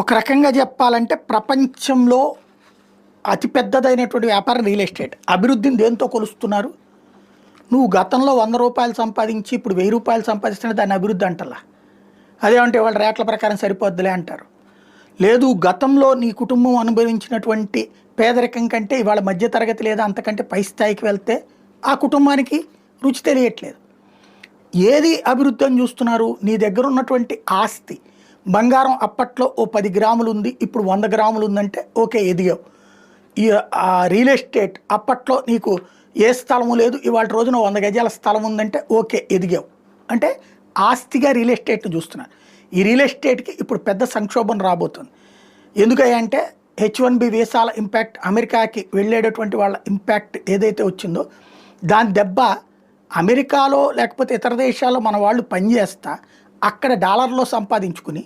ఒక రకంగా చెప్పాలంటే ప్రపంచంలో అతిపెద్దదైనటువంటి వ్యాపారం రియల్ ఎస్టేట్. అభివృద్ధిని దేంతో కొలుస్తున్నారు? నువ్వు గతంలో రూ. 100 సంపాదించి ఇప్పుడు రూ. 1000 సంపాదిస్తేనే దాన్ని అభివృద్ధి అంటలా. అదేమంటే వాళ్ళ రేట్ల ప్రకారం సరిపోద్దులే అంటారు. లేదు, గతంలో నీ కుటుంబం అనుభవించినటువంటి పేదరికం కంటే ఇవాళ మధ్యతరగతి లేదా అంతకంటే పై స్థాయికి వెళ్తే ఆ కుటుంబానికి రుచి తెలియట్లేదు. ఏది అభివృద్ధి అని చూస్తున్నారు? నీ దగ్గర ఉన్నటువంటి ఆస్తి, బంగారం అప్పట్లో ఓ 10 గ్రాములు ఉంది, ఇప్పుడు 100 గ్రాములు ఉందంటే ఓకే, ఎదిగావు. ఈ రియల్ ఎస్టేట్ అప్పట్లో నీకు ఏ స్థలము లేదు, ఇవాళ రోజున 100 గజాల స్థలం ఉందంటే ఓకే, ఎదిగావు. అంటే ఆస్తిగా రియల్ ఎస్టేట్ని చూస్తున్నారు. ఈ రియల్ ఎస్టేట్కి ఇప్పుడు పెద్ద సంక్షోభం రాబోతుంది. ఎందుకంటే H1B వీసాల ఇంపాక్ట్, అమెరికాకి వెళ్ళేటటువంటి వాళ్ళ ఇంపాక్ట్ ఏదైతే వచ్చిందో దాని దెబ్బ అమెరికాలో లేకపోతే ఇతర దేశాల్లో మన వాళ్ళు పనిచేస్తా అక్కడ డాలర్లో సంపాదించుకుని